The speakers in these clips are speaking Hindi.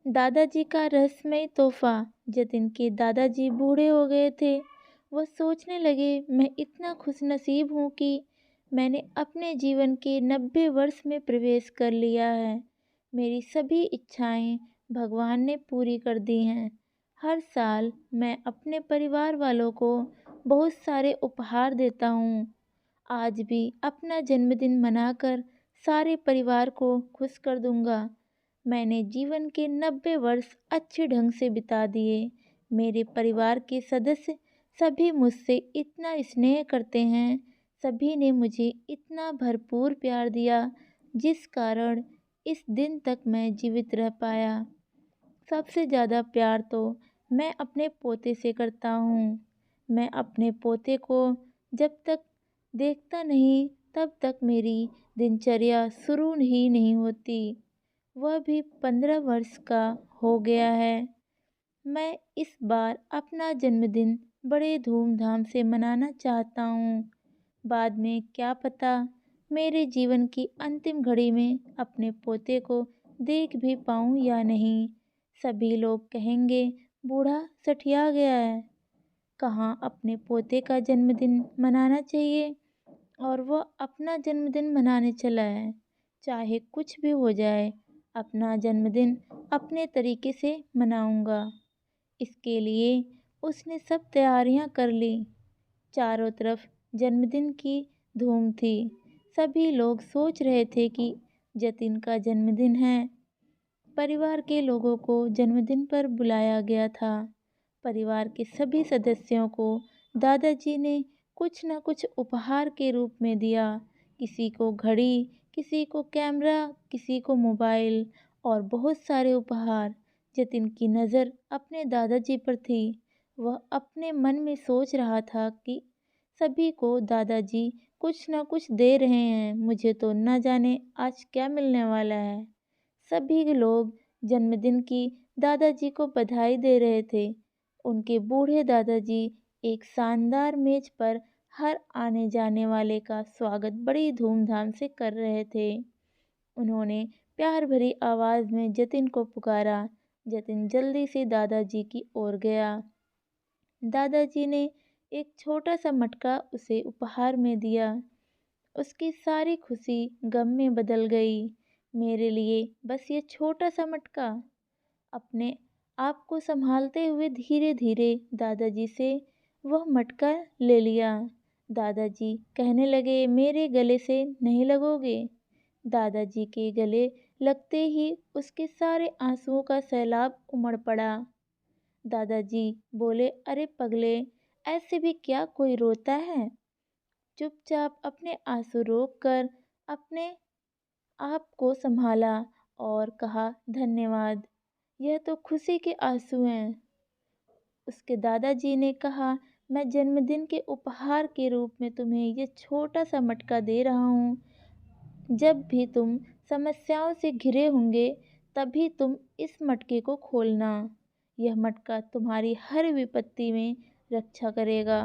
दादाजी का रहस्यमय तोहफा। जतिन के दादाजी बूढ़े हो गए थे। वह सोचने लगे, मैं इतना खुशनसीब हूँ कि मैंने अपने जीवन के 90 वर्ष में प्रवेश कर लिया है। मेरी सभी इच्छाएं भगवान ने पूरी कर दी हैं। हर साल मैं अपने परिवार वालों को बहुत सारे उपहार देता हूँ। आज भी अपना जन्मदिन मनाकर सारे परिवार को खुश कर दूंगा। मैंने जीवन के 90 वर्ष अच्छे ढंग से बिता दिए। मेरे परिवार के सदस्य सभी मुझसे इतना स्नेह करते हैं। सभी ने मुझे इतना भरपूर प्यार दिया, जिस कारण इस दिन तक मैं जीवित रह पाया। सबसे ज़्यादा प्यार तो मैं अपने पोते से करता हूँ। मैं अपने पोते को जब तक देखता नहीं, तब तक मेरी दिनचर्या शुरू ही नहीं होती। वह भी 15 वर्ष का हो गया है। मैं इस बार अपना जन्मदिन बड़े धूमधाम से मनाना चाहता हूँ। बाद में क्या पता मेरे जीवन की अंतिम घड़ी में अपने पोते को देख भी पाऊँ या नहीं। सभी लोग कहेंगे, बूढ़ा सठिया गया है, कहाँ अपने पोते का जन्मदिन मनाना चाहिए और वह अपना जन्मदिन मनाने चला है। चाहे कुछ भी हो जाए, अपना जन्मदिन अपने तरीके से मनाऊंगा। इसके लिए उसने सब तैयारियां कर ली। चारों तरफ जन्मदिन की धूम थी। सभी लोग सोच रहे थे कि जतिन का जन्मदिन है। परिवार के लोगों को जन्मदिन पर बुलाया गया था। परिवार के सभी सदस्यों को दादाजी ने कुछ न कुछ उपहार के रूप में दिया। किसी को घड़ी, किसी को कैमरा, किसी को मोबाइल और बहुत सारे उपहार। जतिन की नज़र अपने दादाजी पर थी। वह अपने मन में सोच रहा था कि सभी को दादाजी कुछ न कुछ दे रहे हैं, मुझे तो न जाने आज क्या मिलने वाला है। सभी लोग जन्मदिन की दादाजी को बधाई दे रहे थे। उनके बूढ़े दादाजी एक शानदार मेज पर हर आने जाने वाले का स्वागत बड़ी धूमधाम से कर रहे थे। उन्होंने प्यार भरी आवाज़ में जतिन को पुकारा। जतिन जल्दी से दादाजी की ओर गया। दादाजी ने एक छोटा सा मटका उसे उपहार में दिया। उसकी सारी खुशी गम में बदल गई। मेरे लिए बस ये छोटा सा मटका। अपने आप को संभालते हुए धीरे धीरे दादाजी से वह मटका ले लिया। दादाजी कहने लगे, मेरे गले से नहीं लगोगे। दादाजी के गले लगते ही उसके सारे आंसुओं का सैलाब उमड़ पड़ा। दादाजी बोले, अरे पगले, ऐसे भी क्या कोई रोता है। चुपचाप अपने आंसू रोककर अपने आप को संभाला और कहा, धन्यवाद, यह तो खुशी के आंसू हैं। उसके दादाजी ने कहा, मैं जन्मदिन के उपहार के रूप में तुम्हें ये छोटा सा मटका दे रहा हूँ। जब भी तुम समस्याओं से घिरे होंगे, तभी तुम इस मटके को खोलना। यह मटका तुम्हारी हर विपत्ति में रक्षा करेगा।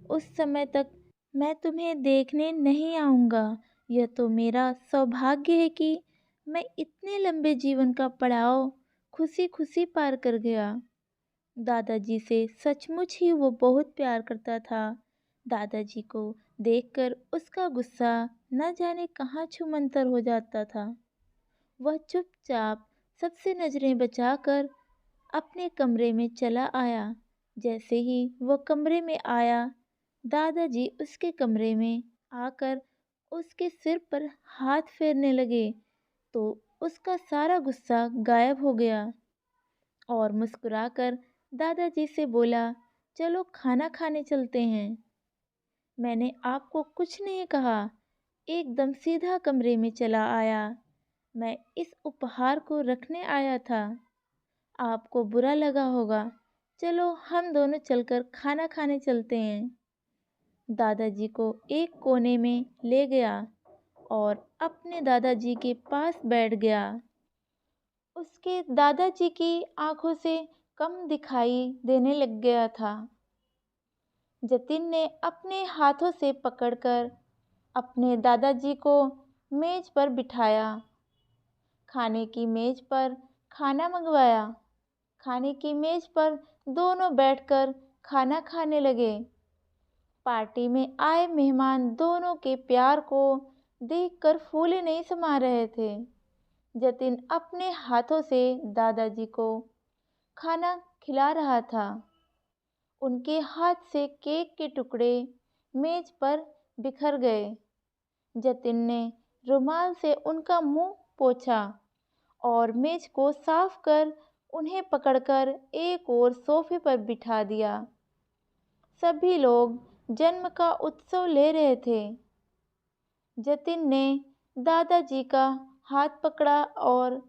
उस समय तक मैं तुम्हें देखने नहीं आऊँगा। यह तो मेरा सौभाग्य है कि मैं इतने लंबे जीवन का पड़ाव खुशी खुशी पार कर गया। दादाजी से सचमुच ही वो बहुत प्यार करता था। दादाजी को देखकर उसका गुस्सा न जाने कहाँ छूमंतर हो जाता था। वह चुपचाप सबसे नज़रें बचाकर अपने कमरे में चला आया। जैसे ही वह कमरे में आया, दादाजी उसके कमरे में आकर उसके सिर पर हाथ फेरने लगे तो उसका सारा गुस्सा गायब हो गया और मुस्कुराकर दादाजी से बोला, चलो खाना खाने चलते हैं। मैंने आपको कुछ नहीं कहा, एकदम सीधा कमरे में चला आया। मैं इस उपहार को रखने आया था। आपको बुरा लगा होगा। चलो हम दोनों चलकर खाना खाने चलते हैं। दादाजी को एक कोने में ले गया और अपने दादाजी के पास बैठ गया। उसके दादाजी की आंखों से कम दिखाई देने लग गया था। जतिन ने अपने हाथों से पकड़कर अपने दादाजी को मेज पर बिठाया। खाने की मेज पर खाना मंगवाया। खाने की मेज पर दोनों बैठकर खाना खाने लगे। पार्टी में आए मेहमान दोनों के प्यार को देखकर फूले नहीं समा रहे थे। जतिन अपने हाथों से दादाजी को खाना खिला रहा था। उनके हाथ से केक के टुकड़े मेज पर बिखर गए। जतिन ने रुमाल से उनका मुंह पोंछा और मेज को साफ कर उन्हें पकड़कर एक और सोफे पर बिठा दिया। सभी लोग जन्म का उत्सव ले रहे थे। जतिन ने दादाजी का हाथ पकड़ा और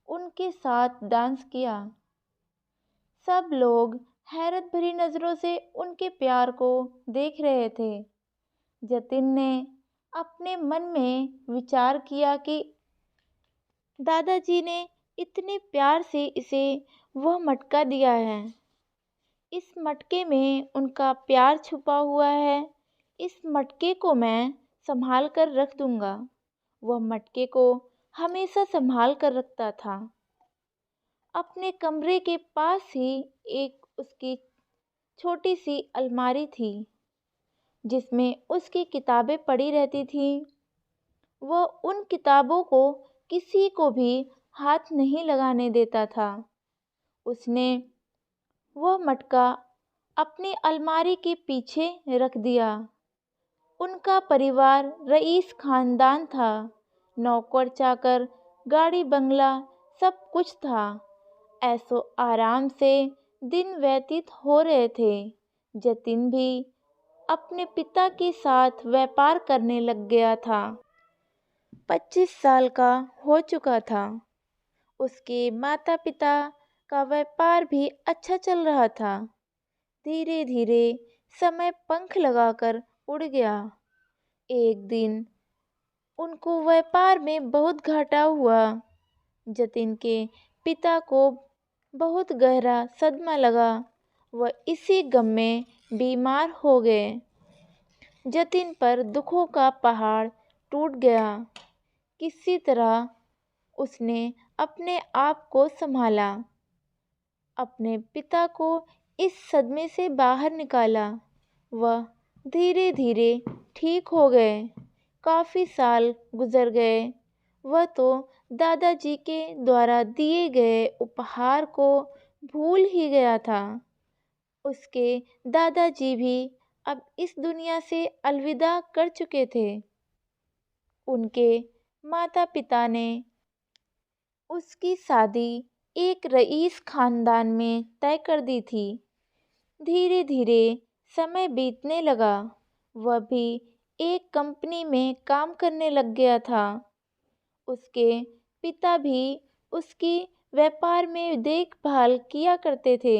उनके साथ डांस किया। सब लोग हैरत भरी नज़रों से उनके प्यार को देख रहे थे। जतिन ने अपने मन में विचार किया कि दादाजी ने इतने प्यार से इसे वह मटका दिया है। इस मटके में उनका प्यार छुपा हुआ है। इस मटके को मैं संभाल कर रख दूंगा। वह मटके को हमेशा संभाल कर रखता था। अपने कमरे के पास ही एक उसकी छोटी सी अलमारी थी जिसमें उसकी किताबें पड़ी रहती थीं। वह उन किताबों को किसी को भी हाथ नहीं लगाने देता था। उसने वह मटका अपनी अलमारी के पीछे रख दिया। उनका परिवार रईस खानदान था। नौकर चाकर, गाड़ी बंगला सब कुछ था। ऐसो आराम से दिन व्यतीत हो रहे थे। जतिन भी अपने पिता के साथ व्यापार करने लग गया था। 25 साल का हो चुका था। उसके माता पिता का व्यापार भी अच्छा चल रहा था। धीरे धीरे समय पंख लगाकर उड़ गया। एक दिन उनको व्यापार में बहुत घाटा हुआ। जतिन के पिता को बहुत गहरा सदमा लगा। वह इसी गम में बीमार हो गए। जतिन पर दुखों का पहाड़ टूट गया। किसी तरह उसने अपने आप को संभाला, अपने पिता को इस सदमे से बाहर निकाला। वह धीरे धीरे ठीक हो गए। काफ़ी साल गुजर गए। वह तो दादाजी के द्वारा दिए गए उपहार को भूल ही गया था। उसके दादाजी भी अब इस दुनिया से अलविदा कर चुके थे। उनके माता पिता ने उसकी शादी एक रईस खानदान में तय कर दी थी। धीरे धीरे समय बीतने लगा। वह भी एक कंपनी में काम करने लग गया था। उसके पिता भी उसकी व्यापार में देखभाल किया करते थे।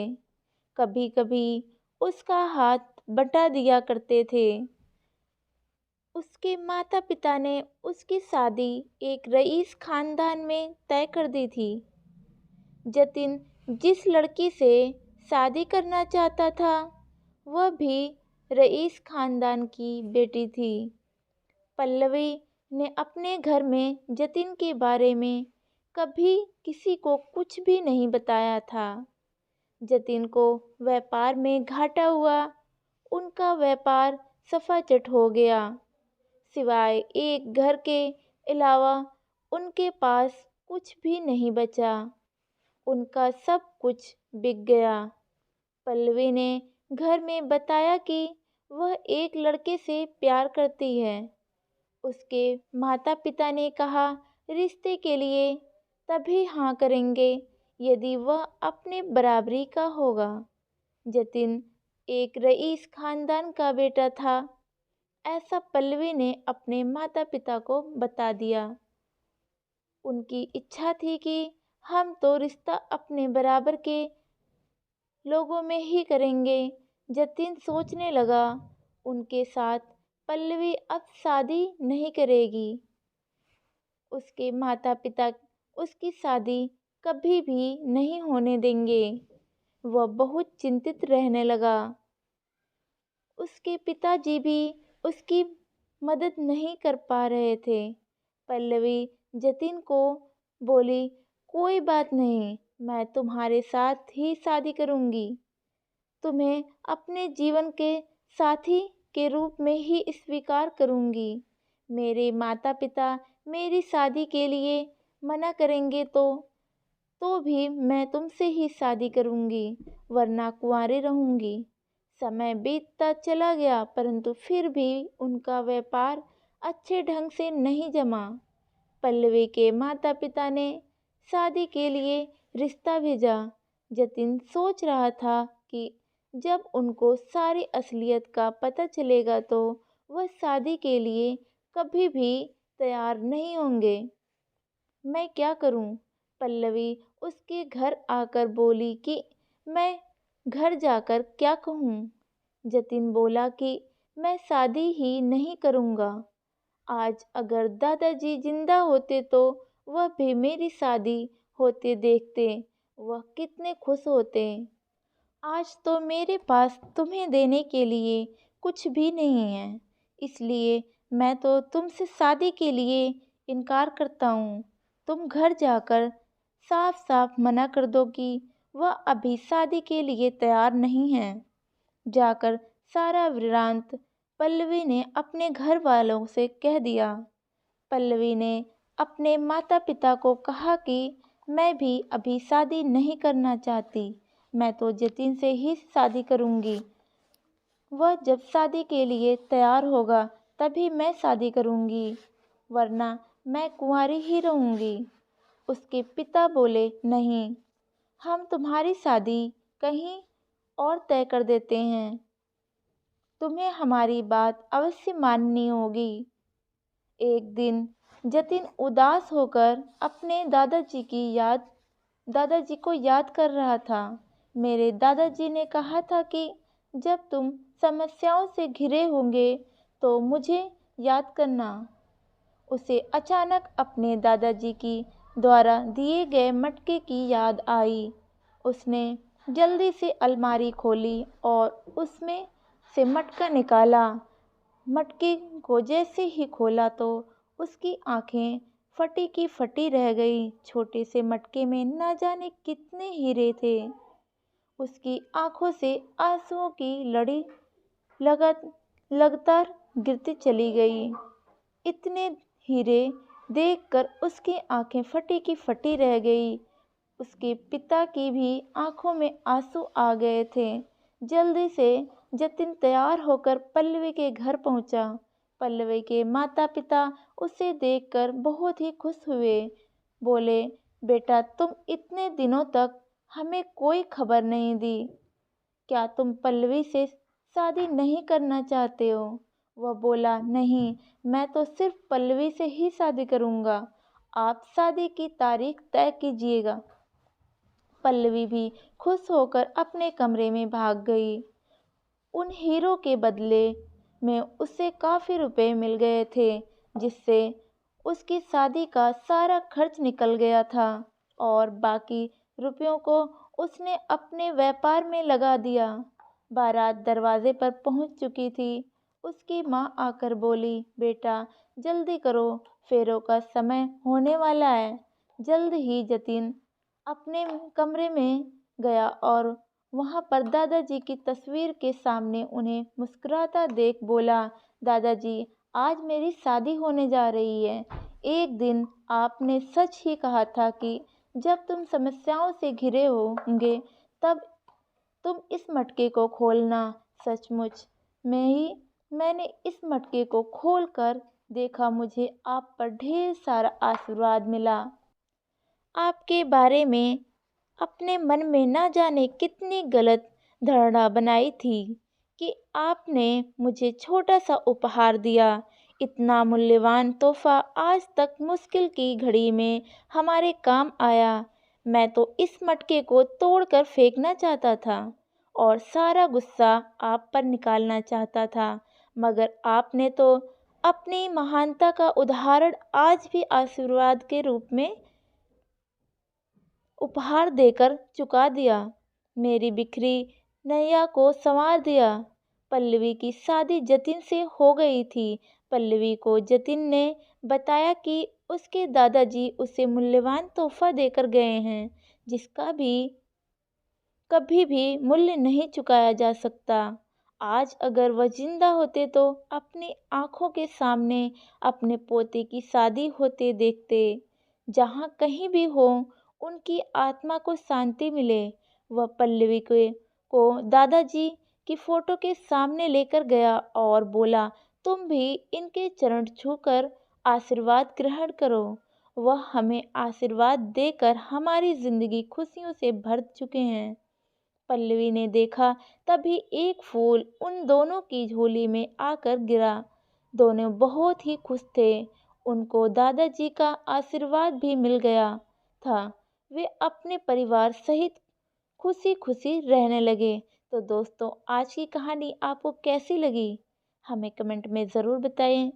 कभी कभी उसका हाथ बटा दिया करते थे। उसके माता पिता ने उसकी शादी एक रईस खानदान में तय कर दी थी। जतिन जिस लड़की से शादी करना चाहता था वह भी रईस खानदान की बेटी थी। पल्लवी ने अपने घर में जतिन के बारे में कभी किसी को कुछ भी नहीं बताया था। जतिन को व्यापार में घाटा हुआ। उनका व्यापार सफाचट हो गया। सिवाय एक घर के अलावा उनके पास कुछ भी नहीं बचा। उनका सब कुछ बिक गया। पल्लवी ने घर में बताया कि वह एक लड़के से प्यार करती है। उसके माता पिता ने कहा रिश्ते के लिए तभी हाँ करेंगे यदि वह अपने बराबरी का होगा। जतिन एक रईस खानदान का बेटा था, ऐसा पल्लवी ने अपने माता पिता को बता दिया। उनकी इच्छा थी कि हम तो रिश्ता अपने बराबर के लोगों में ही करेंगे। जतिन सोचने लगा उनके साथ पल्लवी अब शादी नहीं करेगी। उसके माता पिता उसकी शादी कभी भी नहीं होने देंगे। वह बहुत चिंतित रहने लगा। उसके पिताजी भी उसकी मदद नहीं कर पा रहे थे। पल्लवी जतिन को बोली कोई बात नहीं, मैं तुम्हारे साथ ही शादी करूंगी। तुम्हें अपने जीवन के साथी के रूप में ही स्वीकार करूंगी। मेरे माता पिता मेरी शादी के लिए मना करेंगे तो भी मैं तुमसे ही शादी करूंगी, वरना कुंवारी रहूंगी। समय बीतता चला गया, परंतु फिर भी उनका व्यापार अच्छे ढंग से नहीं जमा। पल्लवी के माता पिता ने शादी के लिए रिश्ता भेजा। जतिन सोच रहा था कि जब उनको सारी असलियत का पता चलेगा तो वह शादी के लिए कभी भी तैयार नहीं होंगे। मैं क्या करूं? पल्लवी उसके घर आकर बोली कि मैं घर जाकर क्या कहूं? जतिन बोला कि मैं शादी ही नहीं करूंगा। आज अगर दादाजी जिंदा होते तो वह भी मेरी शादी होते देखते, वह कितने खुश होते। आज तो मेरे पास तुम्हें देने के लिए कुछ भी नहीं है, इसलिए मैं तो तुमसे शादी के लिए इनकार करता हूँ। तुम घर जाकर साफ साफ मना कर दो कि वह अभी शादी के लिए तैयार नहीं है। जाकर सारा वृत्तांत पल्लवी ने अपने घर वालों से कह दिया। पल्लवी ने अपने माता पिता को कहा कि मैं भी अभी शादी नहीं करना चाहती, मैं तो जतिन से ही शादी करूंगी। वह जब शादी के लिए तैयार होगा तभी मैं शादी करूंगी, वरना मैं कुंवारी ही रहूंगी। उसके पिता बोले, नहीं, हम तुम्हारी शादी कहीं और तय कर देते हैं। तुम्हें हमारी बात अवश्य माननी होगी। एक दिन जतिन उदास होकर अपने दादाजी को याद कर रहा था। मेरे दादाजी ने कहा था कि जब तुम समस्याओं से घिरे होंगे तो मुझे याद करना। उसे अचानक अपने दादाजी की द्वारा दिए गए मटके की याद आई। उसने जल्दी से अलमारी खोली और उसमें से मटका निकाला। मटके को जैसे ही खोला तो उसकी आंखें फटी की फटी रह गई। छोटे से मटके में न जाने कितने हीरे थे। उसकी आंखों से आंसुओं की लड़ी लगातार गिरती चली गई। इतने हीरे देखकर उसकी आंखें फटी की फटी रह गई। उसके पिता की भी आंखों में आंसू आ गए थे। जल्दी से जतिन तैयार होकर पल्लवी के घर पहुंचा। पल्लवी के माता पिता उसे देखकर बहुत ही खुश हुए। बोले, बेटा, तुम इतने दिनों तक हमें कोई खबर नहीं दी। क्या तुम पल्लवी से शादी नहीं करना चाहते हो? वह बोला, नहीं, मैं तो सिर्फ पल्लवी से ही शादी करूंगा। आप शादी की तारीख तय कीजिएगा। पल्लवी भी खुश होकर अपने कमरे में भाग गई। उन हीरों के बदले में उसे काफ़ी रुपए मिल गए थे, जिससे उसकी शादी का सारा खर्च निकल गया था और बाकी रुपयों को उसने अपने व्यापार में लगा दिया। बारात दरवाजे पर पहुंच चुकी थी। उसकी माँ आकर बोली, बेटा, जल्दी करो, फेरों का समय होने वाला है। जल्द ही जतिन अपने कमरे में गया और वहां पर दादाजी की तस्वीर के सामने उन्हें मुस्कुराता देख बोला, दादाजी, आज मेरी शादी होने जा रही है। एक दिन आपने सच ही कहा था कि जब तुम समस्याओं से घिरे होंगे तब तुम इस मटके को खोलना। सचमुच मैंने इस मटके को खोलकर देखा, मुझे आप पर ढेर सारा आशीर्वाद मिला। आपके बारे में अपने मन में ना जाने कितनी गलत धारणा बनाई थी कि आपने मुझे छोटा सा उपहार दिया। इतना मूल्यवान तोहफा आज तक मुश्किल की घड़ी में हमारे काम आया। मैं तो इस मटके को तोड़कर फेंकना चाहता था और सारा गुस्सा आप पर निकालना चाहता था, मगर आपने तो अपनी महानता का उदाहरण आज भी आशीर्वाद के रूप में उपहार देकर चुका दिया। मेरी बिखरी नैया को संवार दिया। पल्लवी की शादी जतिन से हो गई थी, पल्लवी को जतिन ने बताया कि उसके दादाजी उसे मूल्यवान तोहफा देकर गए हैं, जिसका भी कभी भी मूल्य नहीं चुकाया जा सकता। आज अगर वह जिंदा होते तो अपनी आंखों के सामने अपने पोते की शादी होते देखते। जहाँ कहीं भी हो, उनकी आत्मा को शांति मिले। वह पल्लवी को दादाजी की फोटो के सामने लेकर गया और बोला, तुम भी इनके चरण छूकर आशीर्वाद ग्रहण करो। वह हमें आशीर्वाद देकर हमारी जिंदगी खुशियों से भर चुके हैं। पल्लवी ने देखा, तभी एक फूल उन दोनों की झोली में आकर गिरा। दोनों बहुत ही खुश थे। उनको दादाजी का आशीर्वाद भी मिल गया था। वे अपने परिवार सहित खुशी खुशी रहने लगे। तो दोस्तों, आज की कहानी आपको कैसी लगी, हमें कमेंट में ज़रूर बताएं।